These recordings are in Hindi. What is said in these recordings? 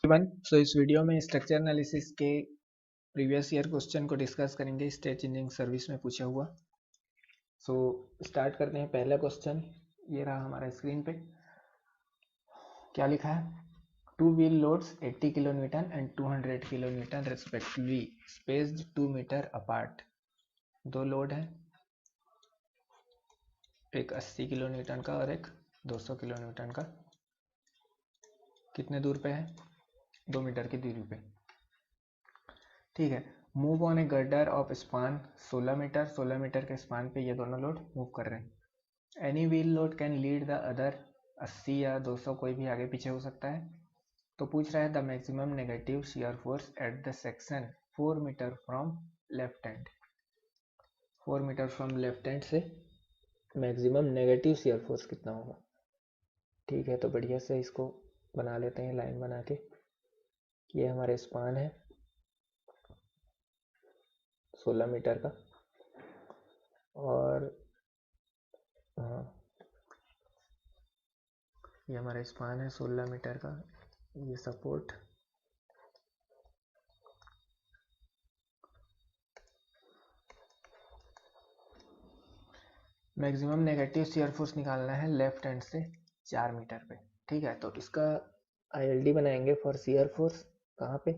सो इस वीडियो में स्ट्रक्चर एनालिसिस के प्रीवियस ईयर क्वेश्चन को डिस्कस करेंगे स्टेट इंजीनियरिंग सर्विस में पूछा हुआ। सो स्टार्ट करते हैं। पहला क्वेश्चन ये रहा हमारा स्क्रीन पे। क्या लिखा है? Two wheel loads 80 kilonewton and 200 kilonewton respectively spaced 2 metre apart. दो लोड है, एक 80 किलोन्यूटन का और एक 200 किलोन्यूटन का। कितने दूर पे है? 2 मीटर की दूरी पे। ठीक है। Move on a girder of span 16 मीटर। 16 मीटर के स्पान पे ये दोनों लोड मूव कर रहे हैं। Any wheel load can lead the other. 80 या 200 कोई भी आगे पीछे हो सकता है। तो पूछ रहा है the maximum negative shear force at the section 4 metre from left hand. 4 metre from left hand से मैक्सिमम नेगेटिव शियर फोर्स कितना होगा। ठीक है, तो बढ़िया से इसको बना लेते हैं लाइन बना के। ये हमारे स्पान है 16 मीटर का, और हाँ ये हमारा स्पान है 16 मीटर का। ये support maximum negative shear force निकालना है लेफ्ट हैंड से 4 मीटर पे। ठीक है, तो इसका ILD बनाएंगे फॉर शियर फोर्स। कहाँ पे?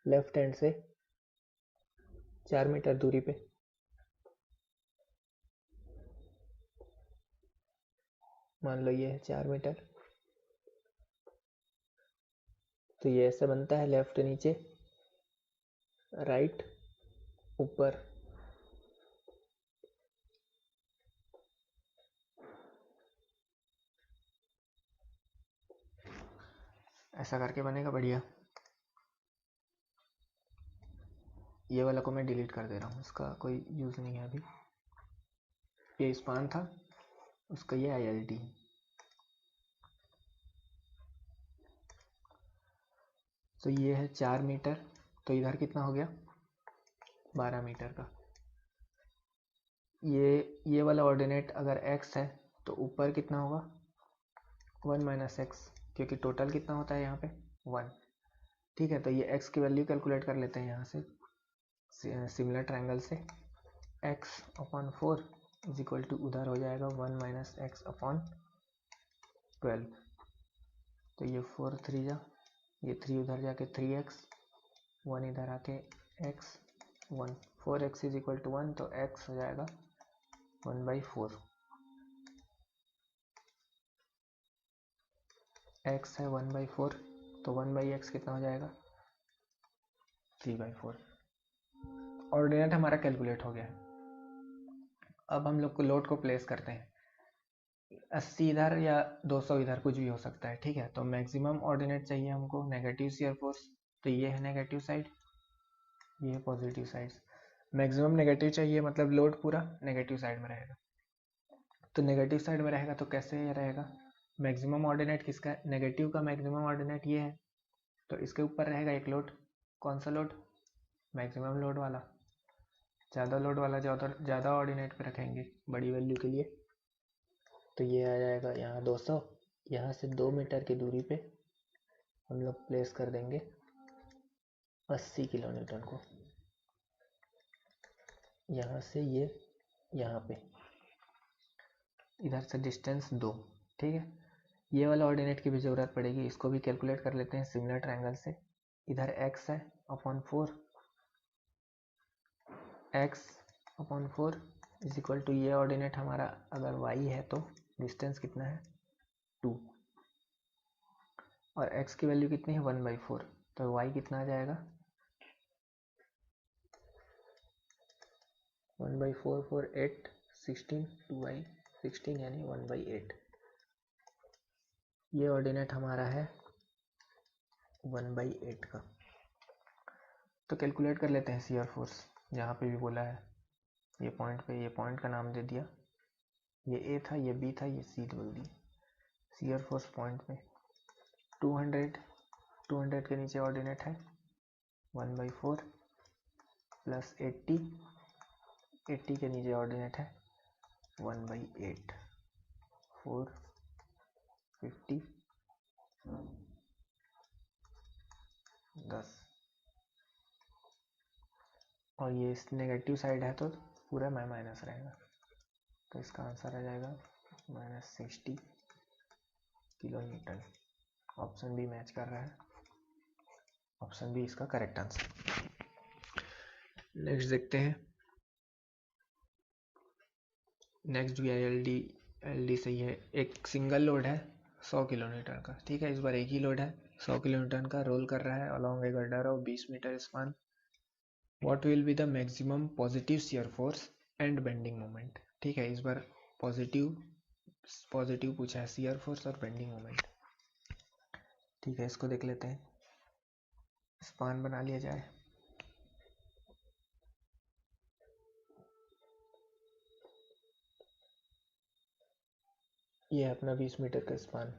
लेफ्ट हैंड से 4 मीटर दूरी पे। मान लो ये है 4 मीटर, तो ये ऐसे बनता है। लेफ्ट नीचे, राइट ऊपर। ऐसा करके बनेगा बढ़िया। ये वाला को मैं डिलीट कर दे रहा हूँ, इसका कोई यूज़ नहीं है अभी। ये स्पान था, उसका ये ILD। तो ये है 4 मीटर, तो इधर कितना हो गया? 12 मीटर का। ये वाला ऑर्डिनेट अगर x है तो ऊपर कितना होगा? 1 माइनस एक्स, क्योंकि टोटल कितना होता है यहाँ पे? 1। ठीक है, तो ये x की वैल्यू कैलकुलेट कर लेते हैं यहाँ से सिमिलर ट्रायंगल से। x upon 4 is equal to उधर हो जाएगा 1 माइनस एक्स अपॉन 12। तो ये 4 3 जा, ये 3 उधर जाके 3x, 1 इधर आके x 1। 4x is equal to 1, तो x हो जाएगा 1/4। x है 1/4, तो 1/x कितना हो जाएगा? 3/4। ऑर्डिनेट हमारा कैलकुलेट हो गया है। अब हम लोग को लोड को प्लेस करते हैं। 80 इधर या 200 इधर, कुछ भी हो सकता है। ठीक है, तो मैक्सिमम ऑर्डिनेट चाहिए हमको नेगेटिव शियर फोर्स। तो ये है नेगेटिव साइड, ये है पॉजिटिव साइड। मैक्सिमम नेगेटिव चाहिए, मतलब लोड पूरा नेगेटिव साइड में रहेगा। तो नेगेटिव साइड में रहेगा तो कैसे रहेगा? मैक्सिमम ऑर्डिनेट किसका? नेगेटिव का मैक्सिमम ऑर्डिनेट ये है, तो इसके ऊपर रहेगा एक लोड। कौन सा लोड? मैक्सिमम लोड वाला। ज़्यादा लोड वाला ज़्यादा ऑर्डिनेट पे रखेंगे बड़ी वैल्यू के लिए। तो ये आ जाएगा यहाँ 200। यहाँ से 2 मीटर की दूरी पे हम लोग प्लेस कर देंगे 80 किलो न्यूटन को। यहाँ से ये यहाँ पे, इधर से डिस्टेंस 2। ठीक है, ये वाला ऑर्डिनेट की भी ज़रूरत पड़ेगी, इसको भी कैलकुलेट कर लेते हैं सिमिलर ट्रायंगल से। इधर x है upon 4, x upon 4 is equal to ये ऑर्डिनेट हमारा अगर y है तो डिस्टेंस कितना है? 2, और x की वैल्यू कितनी है? 1/4। तो y कितना आ जाएगा? 1/4 4 8 16, 2y 16 यानी 1/8। ये ऑर्डिनेट हमारा है 1/8 का। तो कैलकुलेट कर लेते हैं शियर फोर्स। जहाँ पे भी बोला है ये पॉइंट पे, ये पॉइंट का नाम दे दिया। ये A था, ये B था, ये C बोल दिया। शियर फोर्स पॉइंट पे 200 के नीचे ऑर्डिनेट है 1/4 प्लस 80 के नीचे ऑर्डिनेट है 1/8। 450 10, और ये इस नेगेटिव साइड है तो पूरा में माइनस रहेगा, तो इसका आंसर आ जाएगा -60 kilo newton. Option B match कर रहा है, ऑप्शन बी इसका करेक्ट आंसर। नेक्स्ट देखते हैं। नेक्स्ट भी एल डी सही है। एक सिंगल लोड है 100 किलो न्यूटन का, ठीक है, इस बार एक ही लोड है 100 किलो न्यूटन का, रोल कर रहा है along a girder of 20 metre span. What will be the maximum positive shear force and bending moment. ठीक है, इस बार पॉजिटिव पूछा है, शियर फोर्स और बेंडिंग मोमेंट। ठीक है, इसको देख लेते हैं। स्पान बना लिया जाए। ये है अपना 20 मीटर का स्पान।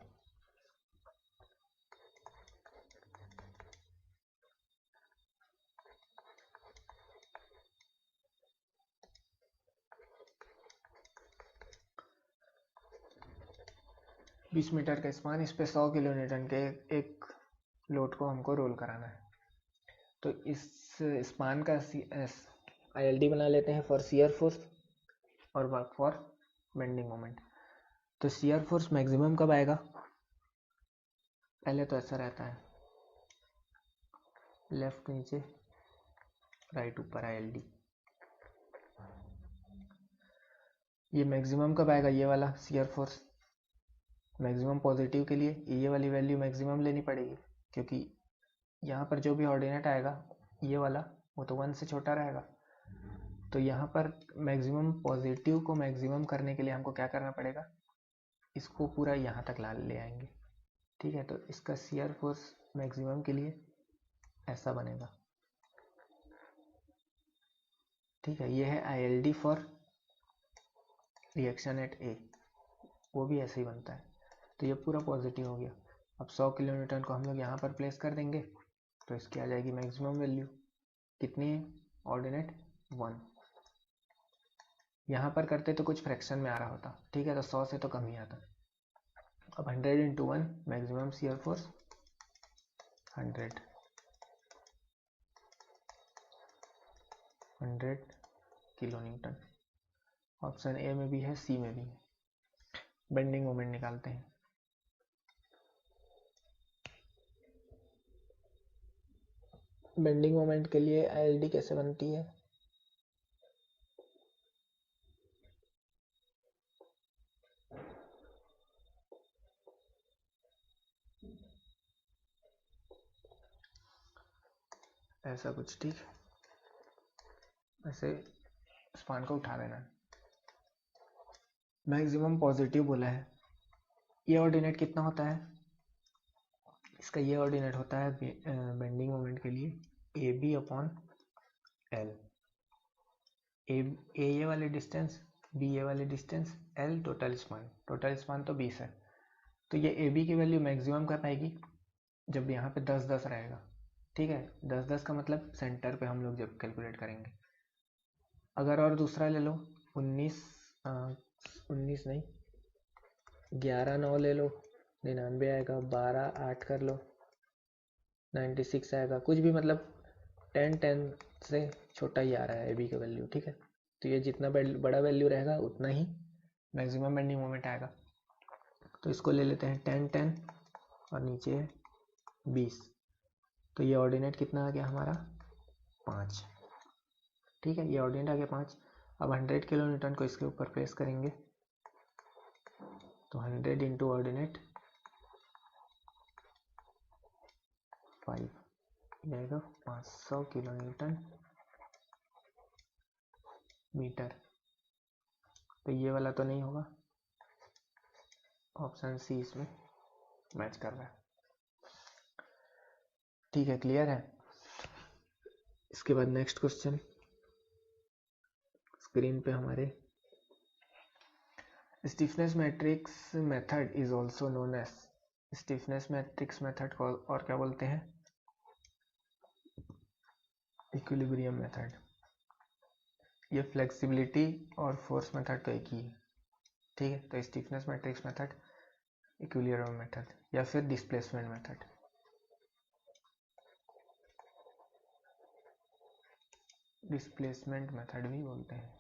बीस मीटर का स्पान, इस पे 100 किलो न्यूटन के एक लोड को हमको रोल कराना है। तो इस स्पान का ILD बना लेते हैं फॉर शियर फोर्स और वर्क फॉर बेंडिंग मोमेंट। तो शियर फोर्स मैक्सिमम कब आएगा? पहले तो ऐसा रहता है, लेफ्ट नीचे राइट ऊपर ILD। ये मैक्सिमम कब आएगा? ये वाला शियर फोर्स मैक्सिमम पॉजिटिव के लिए ये वाली वैल्यू मैक्सिमम लेनी पड़ेगी, क्योंकि यहाँ पर जो भी ऑर्डिनेट आएगा ये वाला वो तो 1 से छोटा रहेगा। तो यहाँ पर मैक्सिमम पॉजिटिव को मैक्सिमम करने के लिए हमको क्या करना पड़ेगा? इसको पूरा यहाँ तक ला ले आएंगे। ठीक है, तो इसका शियर फोर्स मैक्सिमम के लिए ऐसा बनेगा। ठीक है, ये है ILD for reaction at A, वो भी ऐसे ही बनता है। तो ये पूरा पॉजिटिव हो गया। अब 100 किलो न्यूटन को हम लोग यहाँ पर प्लेस कर देंगे, तो इसकी आ जाएगी मैक्सिमम वैल्यू। कितनी है? ऑर्डिनेट 1। यहाँ पर करते तो कुछ फ्रैक्शन में आ रहा होता, ठीक है, तो 100 से तो कम ही आता। अब 100 into 1 maximum shear force 100 kilo newton. Option A में भी है, सी में भी है। बेंडिंग मोमेंट निकालते हैं। बेंडिंग मोमेंट के लिए ILD कैसे बनती है? ऐसा कुछ, ठीक, ऐसे स्पान को उठा देना। मैक्सिमम पॉजिटिव बोला है। ये ऑर्डिनेट कितना होता है? इसका ये ऑर्डिनेट होता है बेंडिंग मोमेंट के लिए AB अपॉन L। ए ये वाले डिस्टेंस, B ये वाले डिस्टेंस, L टोटल स्पान तो 20 है। तो ये AB की वैल्यू मैक्सिमम कर पाएगी जब यहाँ पे 10-10 रहेगा। ठीक है, 10-10 का मतलब सेंटर पे हम लोग जब कैलकुलेट करेंगे। अगर और दूसरा ले लो, 19 नहीं, 11-9 ले लो, 99 आएगा, 12-8 कर लो, 96 आएगा, कुछ भी, मतलब 10-10 से छोटा ही आ रहा है AB का वैल्यू। ठीक है, तो ये जितना बड़ा वैल्यू रहेगा उतना ही मैक्सिमम बेंडिंग मोमेंट आएगा। तो इसको ले लेते हैं 10-10 और नीचे है 20। तो ये ऑर्डिनेट कितना आ गया हमारा? 5। ठीक है, ये ऑर्डिनेट आ गया 5। अब 100 किलो न्यूटन को इसके ऊपर प्लेस करेंगे, तो 100 इंटू ऑर्डिनेट 5 जाएगा 500 किलो न्यूटन मीटर। तो ये वाला तो नहीं होगा, ऑप्शन सी इसमें मैच कर रहा है। ठीक है, क्लियर है। इसके बाद नेक्स्ट क्वेश्चन स्क्रीन पे हमारे, stiffness matrix method is also known as, stiffness matrix method को और क्या बोलते हैं? Equilibrium method. ये फ्लेक्सिबिलिटी और फोर्स मेथड तो एक ही है। ठीक है, तो stiffness matrix method, equilibrium method, या फिर डिस्प्लेसमेंट मेथड। डिस्प्लेसमेंट मेथड भी बोलते हैं।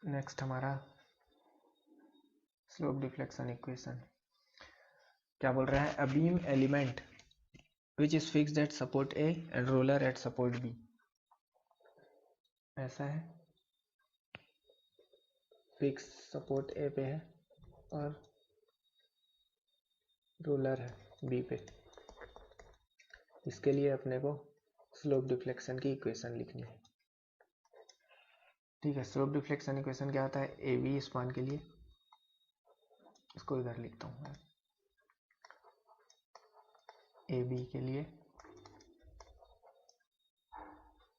नेक्स्ट हमारा स्लोप डिफ्लेक्शन इक्वेशन क्या बोल रहा है, a beam element which is fixed at support A and roller at support B. ऐसा है, फिक्स सपोर्ट ए पे है और रोलर है बी पे। इसके लिए अपने को स्लोप डिफ्लेक्शन की इक्वेशन लिखनी है। ठीक है, स्लोप डिफ्लेक्शन इक्वेशन क्या होता है, ए बी स्पान के लिए, इसको इधर लिखता हूँ, ए बी के लिए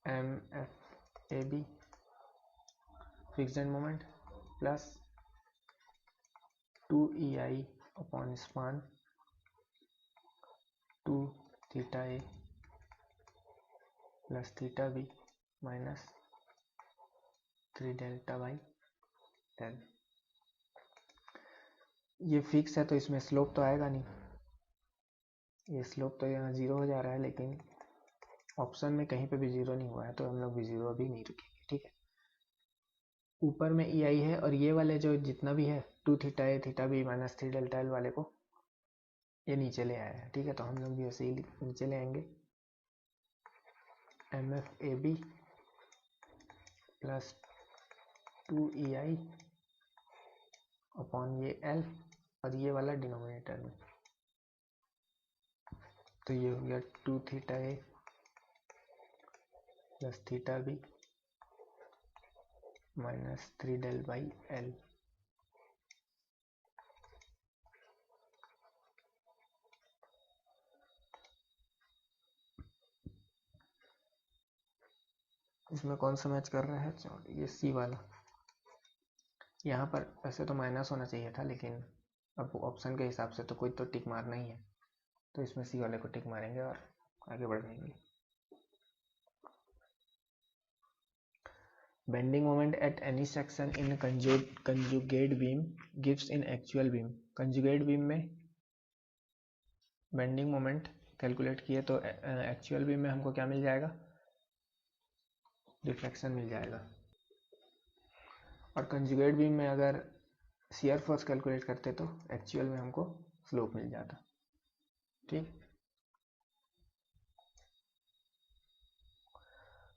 M F A B fixed end moment plus 2EI upon span 2 theta A plus theta B minus 3 delta by L. ये फिक्स है तो इसमें स्लोप तो आएगा नहीं, ये स्लोप तो यहाँ 0 हो जा रहा है, लेकिन ऑप्शन में कहीं पे भी 0 नहीं हुआ है तो हम लोग भी 0 अभी नहीं रखेंगे। ठीक है, ऊपर में EI है और ये वाले जो जितना भी है 2 theta A theta B minus 3 delta L वाले को ये नीचे ले आया है। ठीक है, तो हम लोग भी ऐसे ही नीचे ले आएंगे, M F A B plus 2EI upon ये L और ये वाला डिनोमिनेटर में, तो ये हो गया 2 theta A plus theta B minus 3 del by L. इसमें कौन सा मैच कर रहा है, ये सी वाला। यहाँ पर वैसे तो माइनस होना चाहिए था, लेकिन अब ऑप्शन के हिसाब से तो कोई तो टिक मारना ही है, तो इसमें सी वाले को टिक मारेंगे और आगे बढ़ जाएंगे। Bending moment at any section in conjugate beam gives in actual beam. Conjugate beam में बेंडिंग मोमेंट कैलकुलेट किए तो एक्चुअल बीम में हमको क्या मिल जाएगा, डिफ्लेक्शन मिल जाएगा। और कंजुगेट बीम में अगर शियर फोर्स कैलकुलेट करते तो एक्चुअल में हमको स्लोप मिल जाता। ठीक,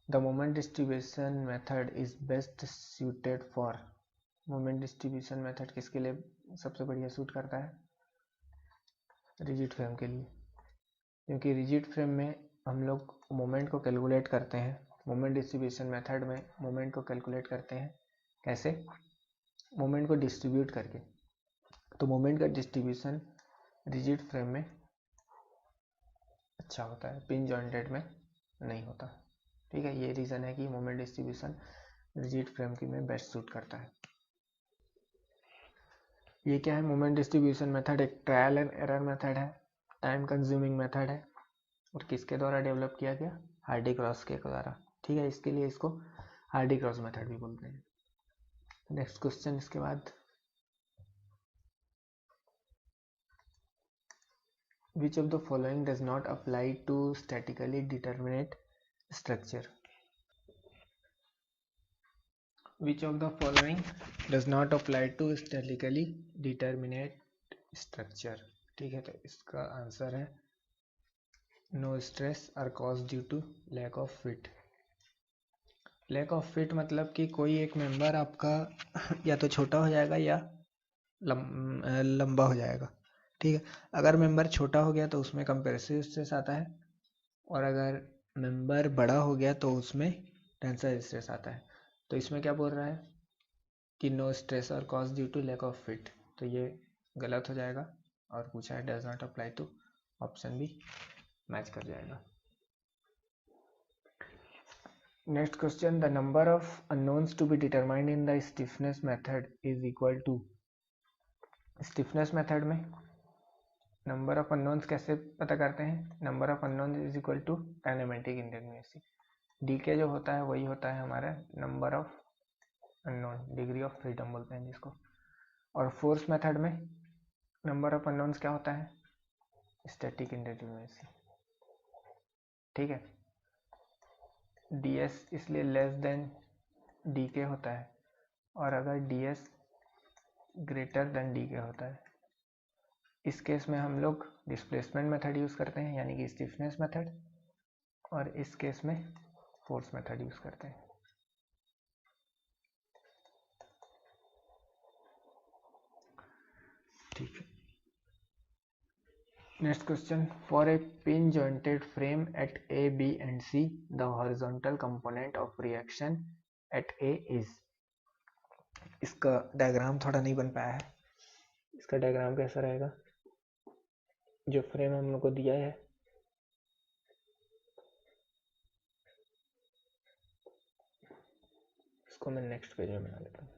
the moment distribution method is best suited for. Moment distribution method किसके लिए सबसे बढ़िया सूट करता है, रिजिड फ्रेम के लिए, क्योंकि रिजिड फ्रेम में हम लोग मोमेंट को कैलकुलेट करते हैं। मोमेंट डिस्ट्रीब्यूशन मेथड में मोमेंट को कैलकुलेट करते हैं कैसे, मोमेंट को डिस्ट्रीब्यूट करके। तो मोमेंट का डिस्ट्रीब्यूशन रिजिड फ्रेम में अच्छा होता है, पिन जॉइंटेड में नहीं होता। ठीक है, ये रीज़न है कि मोमेंट डिस्ट्रीब्यूशन रिजिड फ्रेम की में बेस्ट सूट करता है। ये क्या है, मोमेंट डिस्ट्रीब्यूशन मेथड एक ट्रायल एंड एरर मेथड है, टाइम कंज्यूमिंग मेथड है, और किसके द्वारा डेवलप किया गया, हार्डी क्रॉस के द्वारा। ठीक है, इसके लिए इसको हार्डी क्रॉस मेथड भी बोलते हैं। नेक्स्ट क्वेश्चन इसके बाद, which of the following does not apply to statically determinate structure? Which of the following does not apply to statically determinate structure? ठीक है, तो इसका आंसर है no stress are cause due to lack of fit. Lack of fit मतलब कि कोई एक मेंबर आपका या तो छोटा हो जाएगा या लंबा हो जाएगा। ठीक है, अगर मेंबर छोटा हो गया तो उसमें कंप्रेसिव स्ट्रेस आता है, और अगर मेंबर बड़ा हो गया तो उसमें टेंसाइल स्ट्रेस आता है। तो इसमें क्या बोल रहा है कि नो स्ट्रेस और cause due to lack of fit, तो ये गलत हो जाएगा, और पूछा है does not apply to, option भी मैच कर जाएगा। Next question, the number of unknowns to be determined in the stiffness method is equal to. Stiffness method में नंबर ऑफ अननोन्स कैसे पता करते हैं, number of unknowns is equal to kinematic indeterminacy. D K जो होता है वही होता है हमारा number of unknown, degree of freedom बोलते हैं जिसको। और फोर्स मेथड में नंबर ऑफ अननोन्स क्या होता है, स्टैटिक इंडिटरमिनेसी, ठीक है। ds इसलिए लेस देन dk होता है, और अगर ds ग्रेटर देन dk होता है, इस केस में हम लोग डिस्प्लेसमेंट मेथड यूज़ करते हैं, यानी कि स्टिफनेस मेथड, और इस केस में फोर्स मेथड यूज़ करते हैं। ठीक है, next question, for a pin jointed frame at A B and C the horizontal component of reaction at A is. इसका डायग्राम थोड़ा नहीं बन पाया है, इसका डायग्राम कैसा रहेगा, जो फ्रेम हम लोग को दिया है इसको मैं नेक्स्ट पेज में बना लेता हूँ।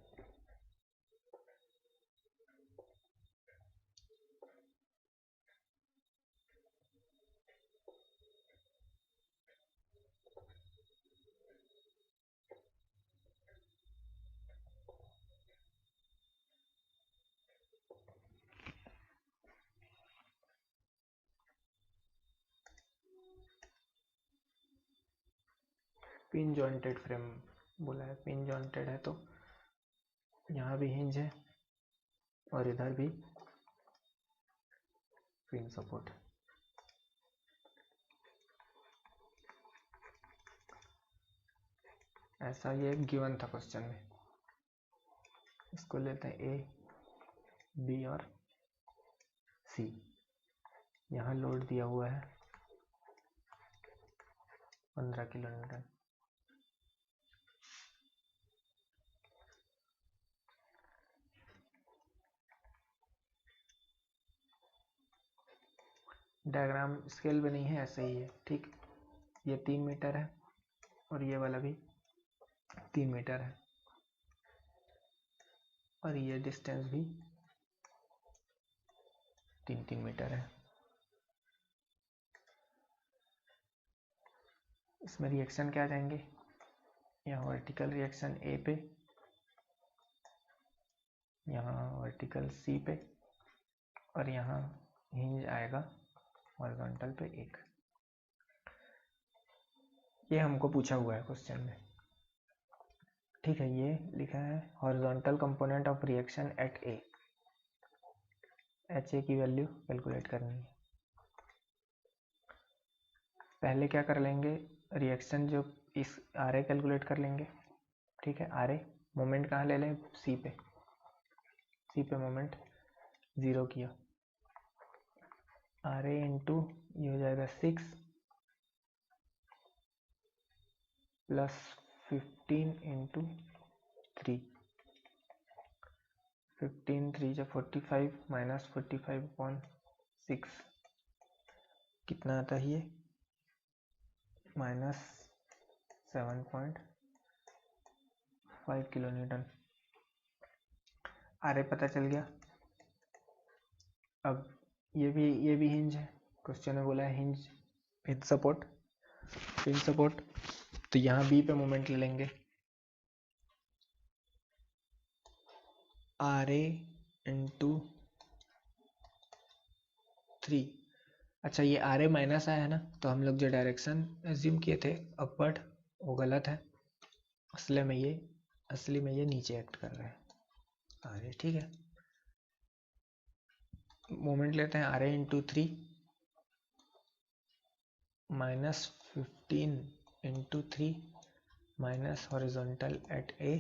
पिन जॉइंटेड फ्रेम बोला है, पिन जॉइंटेड है तो यहाँ भी हिंज है और इधर भी पिन सपोर्ट है। ऐसा ये गिवन था क्वेश्चन में। इसको लेते हैं ए, बी और सी। यहाँ लोड दिया हुआ है 15 किलो न्यूटन। डायग्राम स्केल पे नहीं है, ऐसे ही है, ठीक। ये 3 मीटर है और ये वाला भी 3 मीटर है, और ये डिस्टेंस भी 3-3 मीटर है। इसमें रिएक्शन क्या जाएंगे, यहाँ वर्टिकल रिएक्शन ए पे, यहाँ वर्टिकल सी पे, और यहाँ हिंज आएगा हॉरिजॉन्टल पे एक। ये हमको पूछा हुआ है क्वेश्चन में, ठीक है। ये लिखा है horizontal component of reaction at A, H A की वैल्यू कैलकुलेट करनी है। पहले क्या कर लेंगे, रिएक्शन जो इस आर ए कैलकुलेट कर लेंगे, ठीक है। आर ए मोमेंट कहाँ ले लें, सी पे, सी पे मोमेंट 0 किया, आर ए इंटू ये हो जाएगा 6 प्लस 15 इंटू 3, 15 3 जा 45 माइनस 45/6 कितना आता है ये, minus 7.5 kilo Newton. R A पता चल गया। अब ये भी हिंज है, क्वेश्चन में बोला है hinge with support, pin support, तो यहाँ बी पे मोमेंट ले लेंगे, आर ए इंटू 3। अच्छा, ये आर ए माइनस आया है ना, तो हम लोग जो डायरेक्शन एज्यूम किए थे अपवर्ड, वो गलत है। असली में ये नीचे एक्ट कर रहा है आर ए, ठीक है। मोमेंट लेते हैं R A into 3 minus 15 into 3 minus horizontal at A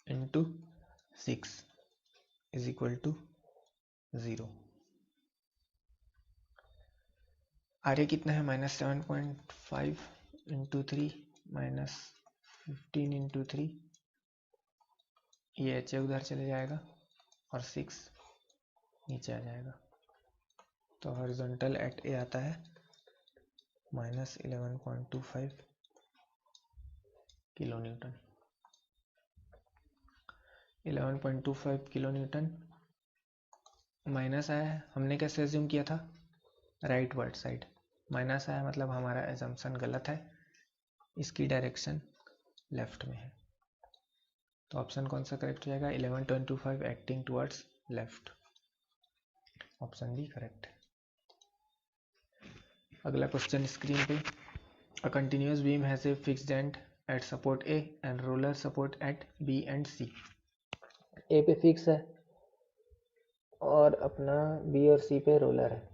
into 6 is equal to 0। R A कितना है, माइनस 7.5 इंटू 3 माइनस 15 इंटू 3, ये एच ए उधर चले जाएगा और 6 नीचे आ जाएगा, तो हॉरिजॉन्टल एट ए आता है minus 11.25 kilo Newton. 11.25 kilo Newton minus आया है, हमने कैसे एज्यूम किया था, राइट वर्ड साइड माइनस आया, मतलब हमारा एजम्पशन गलत है, इसकी डायरेक्शन लेफ्ट में है, तो ऑप्शन कौन सा करेक्ट हो जाएगा, 11.25 acting towards left, option B correct है। अगला क्वेश्चन स्क्रीन पे, a continuous beam has a fixed end at support A and roller support at B and C. A पे फिक्स है और अपना बी और सी पे रोलर है।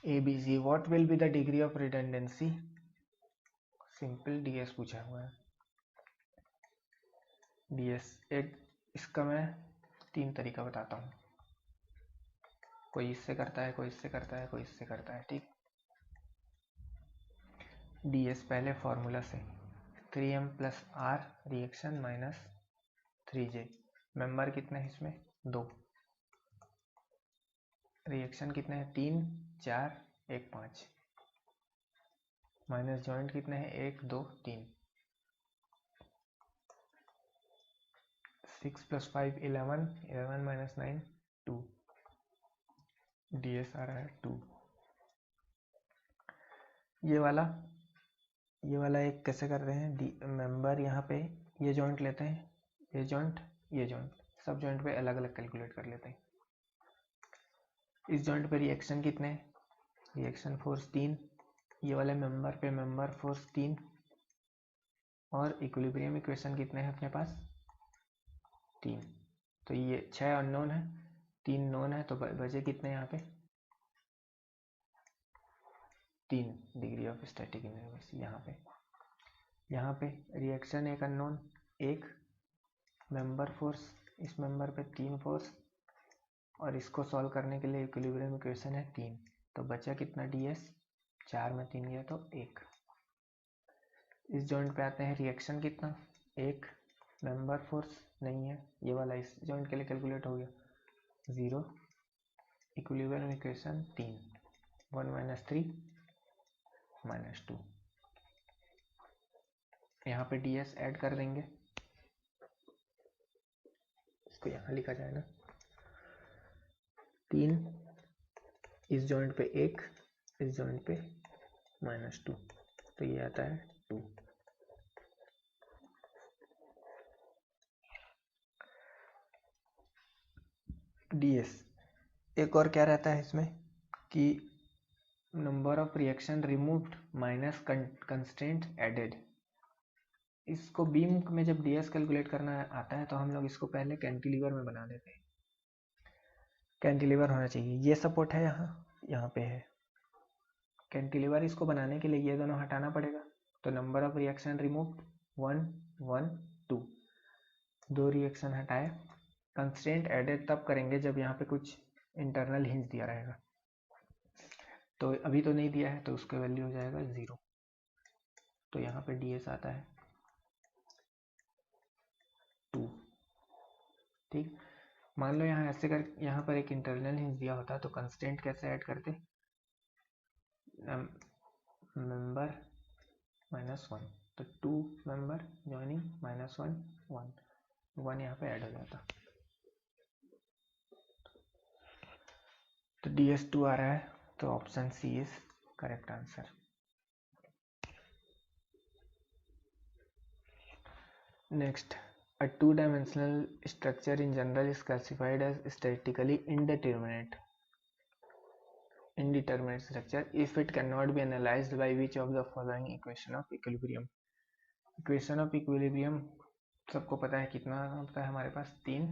ABC, what will be the degree of redundancy? Simple DS पूछा हुआ है। DS एक, इसका मैं 3 तरीका बताता हूँ। कोई इससे करता है, कोई इससे करता है, कोई इससे करता है, ठीक। DS पहले फॉर्मूला से 3m plus R reaction minus 3J। Member कितने हैं इसमें? 2। रिएक्शन कितने हैं? 3, 4, 1, 5। माइनस जॉइंट कितने हैं? 1, 2, 3। 6 प्लस 5 11, 11 माइनस 9 2। DS आ रहा है 2। ये वाला एक कैसे कर रहे हैं? मेंबर यहाँ पे ये जॉइंट लेते हैं, ये जॉइंट, ये जॉइंट, सब जॉइंट पे अलग अलग कैलकुलेट कर लेते हैं। इस जॉइंट पे रिएक्शन कितने? रिएक्शन फोर्स 3, ये वाले मेंबर पे मेंबर फोर्स 3, और इक्विलिब्रियम इक्वेशन कितने हैं अपने पास? 3। तो ये 6 अननोन है, 3 नोन है, तो बचे कितने यहाँ पे? 3 डिग्री ऑफ स्टैटिक इनर्वेसी। यहाँ पे रिएक्शन एक अननोन, एक मेंबर फोर्स, इस मेंबर पे 3 फोर्स, और इसको सॉल्व करने के लिए इक्विलिब्रियम इक्वेशन है 3। तो बचा कितना DS? 4 में 3 गया तो 1। इस जॉइंट पे आते हैं, रिएक्शन कितना? 1, मेंबर फोर्स नहीं है, ये वाला इस जॉइंट के लिए कैलकुलेट हो गया 0, इक्विलिब्रियम इक्वेशन 3, 1 माइनस 3 माइनस 2। यहाँ पे DS ऐड कर देंगे, इसको यहाँ लिखा जाए ना, 3, इस जॉइंट पे 1, इस जॉइंट पे माइनस 2, तो ये आता है 2। DS एक और क्या रहता है इसमें कि number of reaction removed minus constraint added. इसको बीम में जब DS कैलकुलेट करना आता है तो हम लोग इसको पहले कैंटिलीवर में बना देते हैं। कैंटिलीवर होना चाहिए, ये सपोर्ट है यहाँ पे है कैंटिलीवर। इसको बनाने के लिए ये दोनों हटाना पड़ेगा, तो number of reaction removed 1, 1, 2, 2 reaction हटाए। कंस्ट्रेंट एडेड तब करेंगे जब यहाँ पे कुछ इंटरनल हिंज दिया रहेगा, तो अभी तो नहीं दिया है, तो उसका वैल्यू हो जाएगा 0। तो यहाँ पे DS आता है 2, ठीक। मान लो यहाँ ऐसे कर, यहाँ पर एक इंटरनल हिंज दिया होता तो कंस्टेंट कैसे ऐड करते? मेंबर माइनस 1, तो 2 मेंबर जॉइनिंग माइनस 1, 1 यहाँ पे ऐड हो जाता, तो DS 2 आ रहा है, तो option C is correct answer. Next, a two-dimensional structure in general is classified as statically indeterminate structure if it cannot be analyzed by which of the following equation of equilibrium। equation of equilibrium सबको पता है कितना होता है हमारे पास? 3,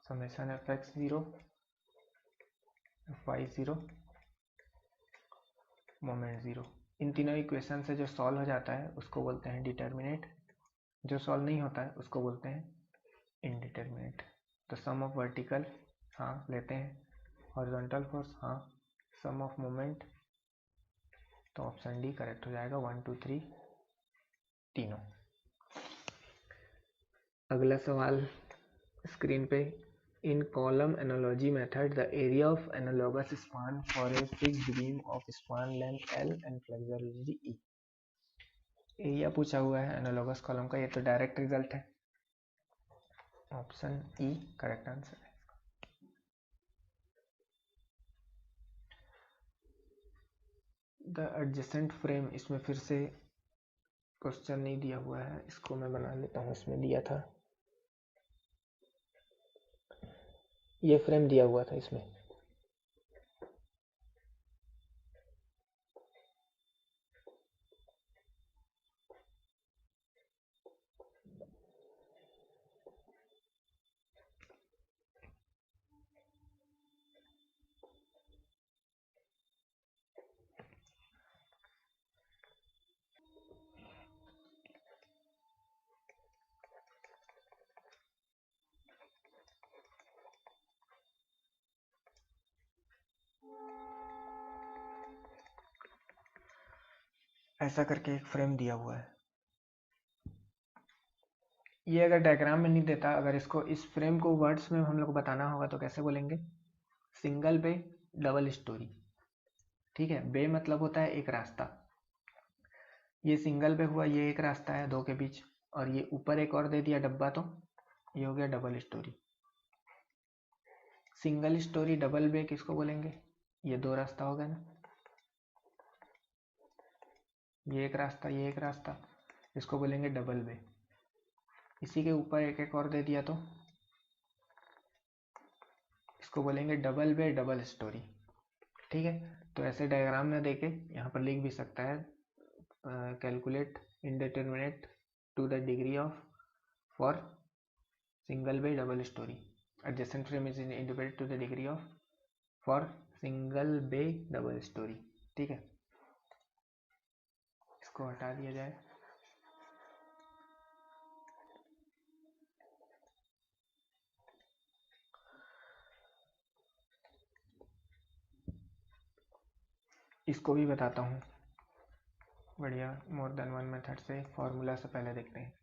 समेशन fx0 fy0 मोमेंट 0। इन तीनों इक्वेशन से जो सॉल्व हो जाता है उसको बोलते हैं डिटर्मिनेट, जो सॉल्व नहीं होता है उसको बोलते हैं इनडिटर्मिनेट। तो सम ऑफ वर्टिकल हाँ लेते हैं, हॉरिजॉन्टल फोर्स हाँ, सम ऑफ मोमेंट, तो ऑप्शन डी करेक्ट हो जाएगा। 1, 2, 3 तीनों। अगला सवाल स्क्रीन पे, इन column analogy method the area of analogous span for a fixed beam of span length L and flexibility E। Area पूछा हुआ है एनालॉगस कॉलम का, ये तो डायरेक्ट रिजल्ट है। ऑप्शन ई करेक्ट आंसर है। द एडजेसेंट फ्रेम, इसमें फिर से क्वेश्चन नहीं दिया हुआ है, इसको मैं बना लेता हूँ। इसमें दिया था, ये फ्रेम दिया हुआ था इसमें। ऐसा करके एक फ्रेम दिया हुआ है। ये अगर डायग्राम में नहीं देता, अगर इसको, इस फ्रेम को वर्ड्स में हम लोग बताना होगा तो कैसे बोलेंगे? Single bay double storey. ठीक है, बे मतलब होता है एक रास्ता, ये सिंगल बे हुआ, ये एक रास्ता है दो के बीच, और ये ऊपर एक और दे दिया डब्बा, तो ये हो गया double storey. Single storey double bay किसको बोलेंगे? ये दो रास्ता हो गया ना, ये एक रास्ता, ये एक रास्ता, इसको बोलेंगे डबल बे। इसी के ऊपर एक एक और दे दिया तो इसको बोलेंगे डबल बे डबल स्टोरी। ठीक है, तो ऐसे डायग्राम में देके यहाँ पर लिख भी सकता है, calculate indeterminate to the degree of for single bay double storey, adjacent frame is independent to the degree of for single bay double storey. ठीक है, इसको हटा दिया जाए। इसको भी बताता हूँ बढ़िया मोर देन वन मेथड से। फॉर्मूला से पहले देखते हैं,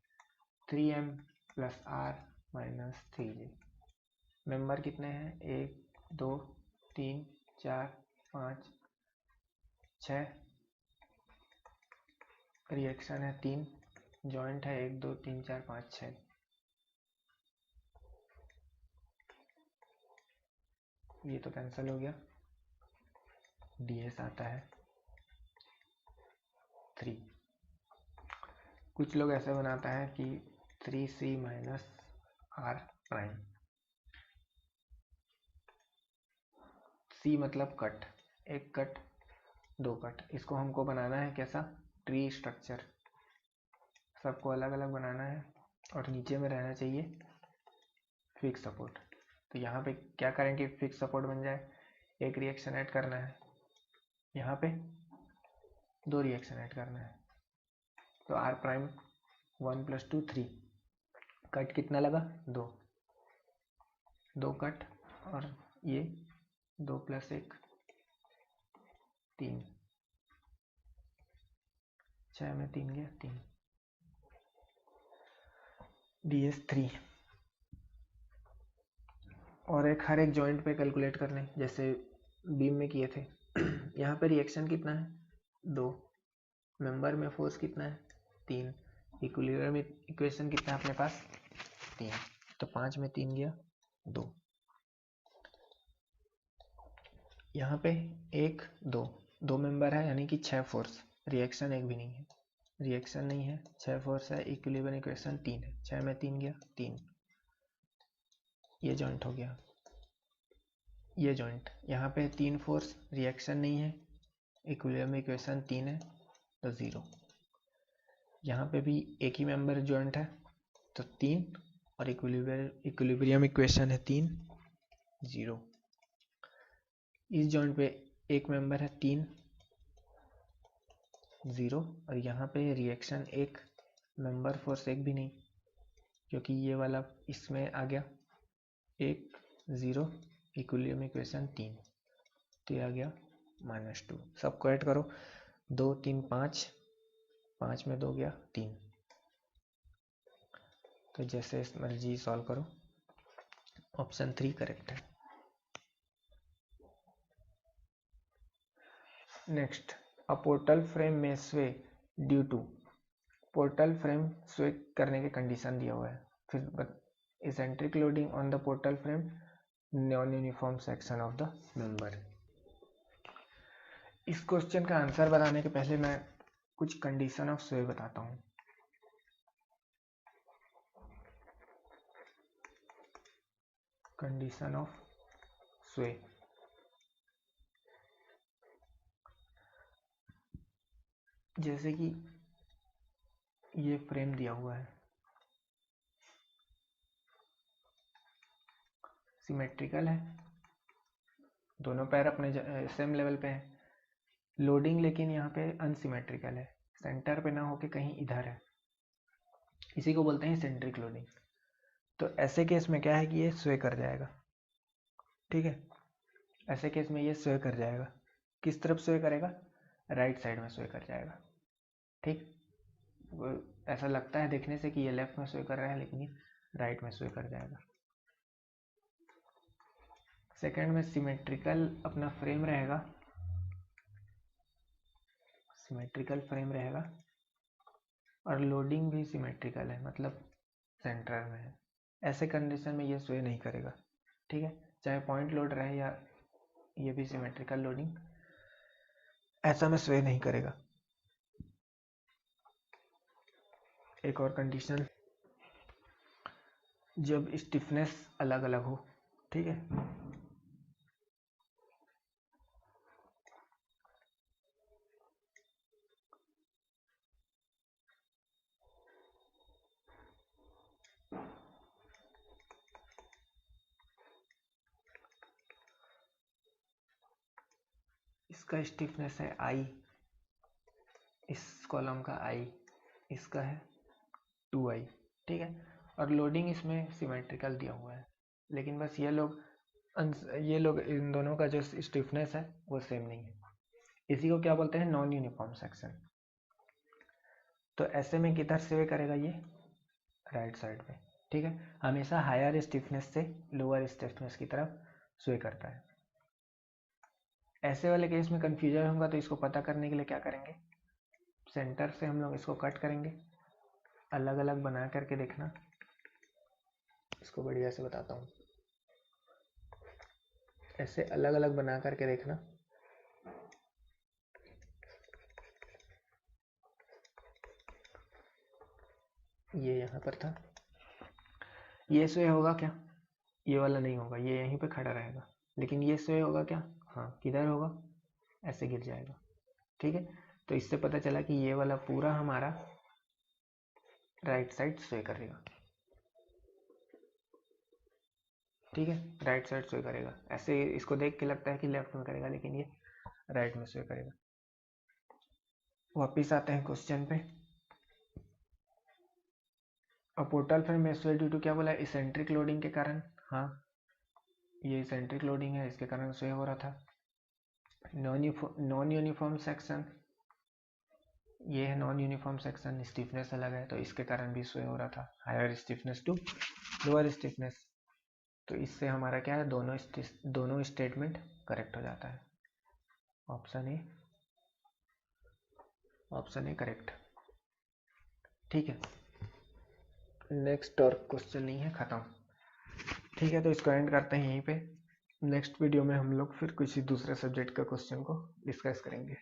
3m plus r minus 3j। Member कितने हैं? 1 2 3 4 5 6, रिएक्शन है 3, जॉइंट है 1 2 3 4 5 6। ये तो कैंसिल हो गया, ds आता है 3। कुछ लोग ऐसे बनाता है कि 3c minus r prime, c मतलब कट, एक कट दो कट, इसको हमको बनाना है कैसा? ट्री स्ट्रक्चर, सबको अलग अलग बनाना है, और नीचे में रहना चाहिए फिक्स सपोर्ट। तो यहाँ पे क्या करें कि फिक्स सपोर्ट बन जाए? एक रिएक्शन ऐड करना है, यहाँ पे दो रिएक्शन ऐड करना है, तो r प्राइम 1 + 2 3, कट कितना लगा? दो कट, और ये 2 + 1 3, 6 में 3 गया 3, ds 3। और एक हर एक जॉइंट पे कैलकुलेट करने, जैसे बीम में किए थे। यहाँ पे रिएक्शन कितना है? 2, मेंबर में फोर्स कितना है? 3, इक्विलिब्रियम इक्वेशन कितना है अपने पास? 3, तो 5 में 3 गया 2। यहाँ पे 1 2 मेंबर है, यानी कि 6 फोर्स, रिएक्शन एक भी नहीं है, रिएक्शन नहीं है, 6 फोर्स है, इक्विलिब्रियम इक्वेशन 3 है, 6 में 3 गया 3, ये जॉइंट हो गया। ये जॉइंट, यहाँ पे 3 फोर्स, रिएक्शन नहीं है, इक्विलिब्रियम इक्वेशन 3 है, तो 0। यहाँ पे भी एक ही मेंबर जॉइंट है, तो 3, और इक्विलिब्रियम इक्वेशन है 3, 0। इस जॉइंट पे एक मेंबर है 3, 0, और यहाँ पे रिएक्शन एक, मेंबर फोर्स एक भी नहीं, क्योंकि ये वाला इसमें आ गया 1 0, इक्विलिब्रियम इक्वेशन 3, तो ये आ गया -2। सबको ऐड करो, 2 3 5, 5 में 2 गया 3। तो जैसे मर्जी सॉल्व करो, ऑप्शन 3 करेक्ट है। नेक्स्ट, अ पोर्टल फ्रेम में स्वे ड्यू टू, पोर्टल फ्रेम स्वे करने के कंडीशन दिया हुआ है, फिर eccentric loading on the portal frame, non uniform section of the member. इस क्वेश्चन का आंसर बताने के पहले मैं कुछ कंडीशन ऑफ स्वे बताता हूँ। कंडीशन ऑफ स्वे, जैसे कि ये फ्रेम दिया हुआ है, सिमेट्रिकल है, दोनों पैर अपने सेम लेवल पे है, लोडिंग लेकिन यहाँ पे अनसिमेट्रिकल है, सेंटर पे ना होके कहीं इधर है, इसी को बोलते हैं सेंट्रिक लोडिंग। तो ऐसे केस में क्या है कि ये स्वे कर जाएगा, ठीक है। ऐसे केस में ये स्वे कर जाएगा, किस तरफ स्वे करेगा, राइट साइड में स्वे कर जाएगा, ठीक। ऐसा लगता है देखने से कि ये लेफ्ट में स्वे कर रहा है, लेकिन ये राइट में स्वे कर जाएगा। सेकंड में सिमेट्रिकल अपना फ्रेम रहेगा, सिमेट्रिकल फ्रेम रहेगा और लोडिंग भी सिमेट्रिकल है, मतलब सेंटर में है। ऐसे कंडीशन में ये स्वे नहीं करेगा, ठीक है, चाहे पॉइंट लोड रहे या ये भी सिमेट्रिकल लोडिंग, ऐसा में स्वे नहीं करेगा। एक और कंडीशन, जब स्टिफनेस अलग अलग हो, ठीक है। इसका स्टिफनेस है आई, इस कॉलम का आई, इसका है 2i, ठीक है। और लोडिंग इसमें सिमेट्रिकल दिया हुआ है, लेकिन बस ये लोग इन दोनों का जो स्टिफनेस है वो सेम नहीं है। इसी को क्या बोलते हैं, नॉन यूनिफॉर्म सेक्शन। तो ऐसे में किधर स्वे करेगा ये, राइट साइड पे, ठीक है। हमेशा हायर स्टिफनेस से लोअर स्टिफनेस की तरफ स्वे करता है। ऐसे वाले केस में कंफ्यूजन होगा, तो इसको पता करने के लिए क्या करेंगे, सेंटर से हम लोग इसको कट करेंगे, अलग अलग बना करके देखना। इसको बढ़िया से बताता हूँ, ऐसे अलग अलग बना करके देखना। ये यहाँ पर था, ये स्वे होगा क्या, ये वाला नहीं होगा, ये यहीं पे खड़ा रहेगा, लेकिन ये स्वे होगा क्या, हाँ, किधर होगा, ऐसे गिर जाएगा, ठीक है। तो इससे पता चला कि ये वाला पूरा हमारा राइट साइड स्वे करेगा, ठीक है, राइट साइड स्वे करेगा। ऐसे इसको देख के लगता है कि लेफ्ट में करेगा, लेकिन ये राइट में स्वे करेगा। वापिस आते हैं क्वेश्चन पे। पोर्टल फ्रेम में स्वे ड्यू टू क्या बोला, इसेंट्रिक लोडिंग के कारण, हाँ, ये इसेंट्रिक लोडिंग है, इसके कारण स्वे हो रहा था। नॉन यूनिफॉर्म सेक्शन, ये है नॉन यूनिफॉर्म सेक्शन, स्टिफनेस अलग है, तो इसके कारण भी स्वे हो रहा था, higher stiffness to lower stiffness. तो इससे हमारा क्या है, दोनों स्टेटमेंट करेक्ट हो जाता है। ऑप्शन ए करेक्ट, ठीक है। नेक्स्ट और क्वेश्चन नहीं है, खत्म, ठीक है। तो इसको एंड करते हैं यहीं पे। नेक्स्ट वीडियो में हम लोग फिर किसी दूसरे सब्जेक्ट का क्वेश्चन को डिस्कस करेंगे।